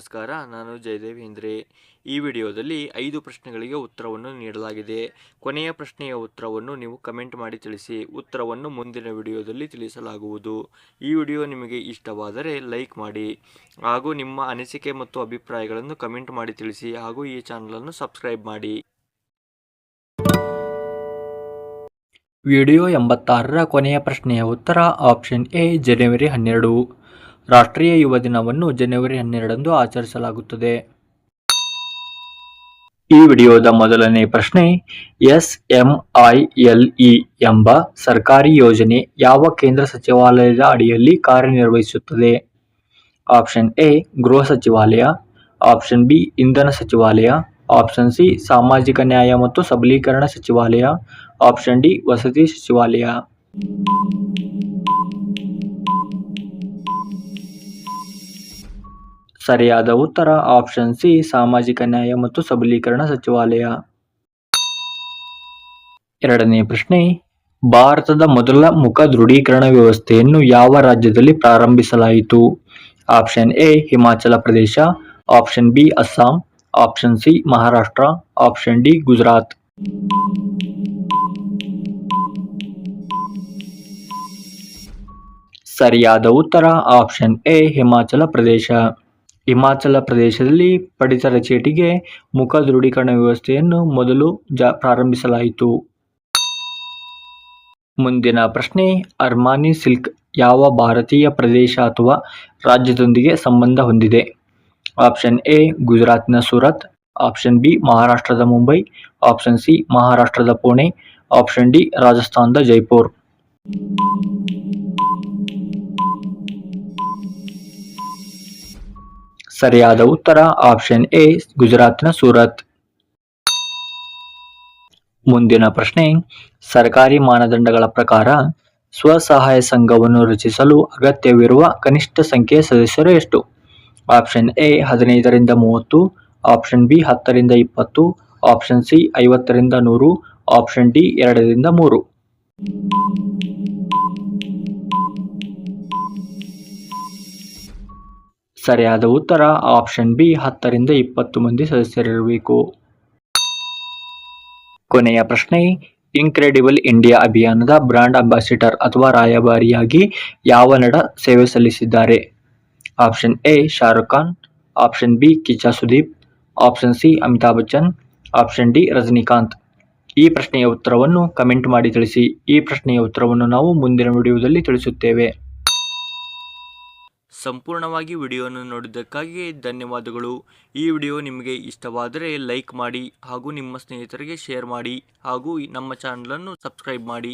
ನಮಸ್ಕಾರ, ನಾನು ಜಯದೇವ್ ಹಿಂದ್ರೆ. ಈ ವಿಡಿಯೋದಲ್ಲಿ 5 ಪ್ರಶ್ನೆಗಳಿಗೆ ಉತ್ತರವನ್ನು ನೀಡಲಾಗಿದೆ. ಕೊನೆಯ ಪ್ರಶ್ನೆಯ ಉತ್ತರವನ್ನು ನೀವು ಕಮೆಂಟ್ ಮಾಡಿ ತಿಳಿಸಿ. ಉತ್ತರವನ್ನು ಮುಂದಿನ ವಿಡಿಯೋದಲ್ಲಿ ತಿಳಿಸಲಾಗುವುದು. ಈ ವಿಡಿಯೋ ನಿಮಗೆ ಇಷ್ಟವಾದರೆ ಲೈಕ್ ಮಾಡಿ ಹಾಗೂ ನಿಮ್ಮ ಅನಿಸಿಕೆ ಮತ್ತು ಅಭಿಪ್ರಾಯಗಳನ್ನು ಕಮೆಂಟ್ ಮಾಡಿ ತಿಳಿಸಿ ಹಾಗೂ ಈ ಚಾನಲನ್ನು ಸಬ್ಸ್ಕ್ರೈಬ್ ಮಾಡಿ. ವಿಡಿಯೋ 86ರ ಕೊನೆಯ ಪ್ರಶ್ನೆಯ ಉತ್ತರ ಆಪ್ಷನ್ ಎ ಜನವರಿ 12. ರಾಷ್ಟ್ರೀಯ ಯುವ ದಿನವನ್ನು ಜನವರಿ 12ರಂದು ಆಚರಿಸಲಾಗುತ್ತದೆ. ಈ ವಿಡಿಯೋದ ಮೊದಲನೇ ಪ್ರಶ್ನೆ, SMILE ಎಂಬ ಸರ್ಕಾರಿ ಯೋಜನೆ ಯಾವ ಕೇಂದ್ರ ಸಚಿವಾಲಯದ ಅಡಿಯಲ್ಲಿ ಕಾರ್ಯನಿರ್ವಹಿಸುತ್ತದೆ? ಆಪ್ಷನ್ ಎ ಗೃಹ ಸಚಿವಾಲಯ, ಆಪ್ಷನ್ ಬಿ ಇಂಧನ ಸಚಿವಾಲಯ, ಆಪ್ಷನ್ ಸಿ ಸಾಮಾಜಿಕ ನ್ಯಾಯ ಮತ್ತು ಸಬಲೀಕರಣ ಸಚಿವಾಲಯ, ಆಪ್ಷನ್ ಡಿ ವಸತಿ ಸಚಿವಾಲಯ. ಸರಿಯಾದ ಉತ್ತರ ಆಪ್ಷನ್ ಸಿ ಸಾಮಾಜಿಕ ನ್ಯಾಯ ಮತ್ತು ಸಬಲೀಕರಣ ಸಚಿವಾಲಯ. ಎರಡನೇ ಪ್ರಶ್ನೆ, ಭಾರತದ ಮೊದಲ ಮುಖ ದೃಢೀಕರಣ ವ್ಯವಸ್ಥೆಯನ್ನು ಯಾವ ರಾಜ್ಯದಲ್ಲಿ ಪ್ರಾರಂಭಿಸಲಾಯಿತು? Option A Himachal Pradesh, option B Assam, option C Maharashtra, option D Gujarat. ಸರಿಯಾದ ಉತ್ತರ ಆಪ್ಷನ್ ಎ ಹಿಮಾಚಲ ಪ್ರದೇಶ. ಹಿಮಾಚಲ ಪ್ರದೇಶದಲ್ಲಿ ಪಡಿತರ ಚೀಟಿಗೆ ಮುಖ ದೃಢೀಕರಣ ವ್ಯವಸ್ಥೆಯನ್ನು ಮೊದಲು ಪ್ರಾರಂಭಿಸಲಾಯಿತು. ಮುಂದಿನ ಪ್ರಶ್ನೆ, ಅರ್ಮಾನಿ ಸಿಲ್ಕ್ ಯಾವ ಭಾರತೀಯ ಪ್ರದೇಶ ಅಥವಾ ರಾಜ್ಯದೊಂದಿಗೆ ಸಂಬಂಧ ಹೊಂದಿದೆ? ಆಪ್ಷನ್ ಎ ಗುಜರಾತ್ನ ಸೂರತ್, ಆಪ್ಷನ್ ಬಿ ಮಹಾರಾಷ್ಟ್ರದ ಮುಂಬೈ, ಆಪ್ಷನ್ ಸಿ ಮಹಾರಾಷ್ಟ್ರದ ಪುಣೆ, ಆಪ್ಷನ್ ಡಿ ರಾಜಸ್ಥಾನದ ಜೈಪುರ್. ಸರಿಯಾದ ಉತ್ತರ ಆಪ್ಷನ್ ಎ ಗುಜರಾತ್ನ ಸೂರತ್. ಮುಂದಿನ ಪ್ರಶ್ನೆ, ಸರ್ಕಾರಿ ಮಾನದಂಡಗಳ ಪ್ರಕಾರ ಸ್ವಸಹಾಯ ಸಂಘವನ್ನು ರಚಿಸಲು ಅಗತ್ಯವಿರುವ ಕನಿಷ್ಠ ಸಂಖ್ಯೆಯ ಸದಸ್ಯರು ಎಷ್ಟು? ಆಪ್ಷನ್ ಎ 15ರಿಂದ 30, ಆಪ್ಷನ್ ಬಿ 10ರಿಂದ 20, ಆಪ್ಷನ್ ಸಿ 50ರಿಂದ 100, ಆಪ್ಷನ್ ಡಿ 2ರಿಂದ 3. ಸರಿಯಾದ ಉತ್ತರ ಆಪ್ಷನ್ ಬಿ 10ರಿಂದ 20 ಮಂದಿ ಸದಸ್ಯರಿರಬೇಕು. ಕೊನೆಯ ಪ್ರಶ್ನೆ, ಇನ್ಕ್ರೆಡಿಬಲ್ ಇಂಡಿಯಾ ಅಭಿಯಾನದ ಬ್ರಾಂಡ್ ಅಂಬಾಸಿಡರ್ ಅಥವಾ ರಾಯಭಾರಿಯಾಗಿ ಯಾವ ನಟ ಸೇವೆ ಸಲ್ಲಿಸಿದ್ದಾರೆ? Option A Shahrukh Khan, option B Kichcha Sudeep, option C Amitabh Bachchan, option D Rajinikanth. ಈ ಪ್ರಶ್ನೆಯ ಉತ್ತರವನ್ನು ಕಮೆಂಟ್ ಮಾಡಿ ತಿಳಿಸಿ. ಈ ಪ್ರಶ್ನೆಯ ಉತ್ತರವನ್ನು ನಾವು ಮುಂದಿನ ವಿಡಿಯೋದಲ್ಲಿ ತಿಳಿಸುತ್ತೇವೆ. ಸಂಪೂರ್ಣವಾಗಿ ವಿಡಿಯೋವನ್ನು ನೋಡಿದ್ದಕ್ಕಾಗಿ ಧನ್ಯವಾದಗಳು. ಈ ವಿಡಿಯೋ ನಿಮಗೆ ಇಷ್ಟವಾದರೆ ಲೈಕ್ ಮಾಡಿ ಹಾಗೂ ನಿಮ್ಮ ಸ್ನೇಹಿತರಿಗೆ ಶೇರ್ ಮಾಡಿ ಹಾಗೂ ನಮ್ಮ ಚಾನಲನ್ನು ಸಬ್ಸ್ಕ್ರೈಬ್ ಮಾಡಿ.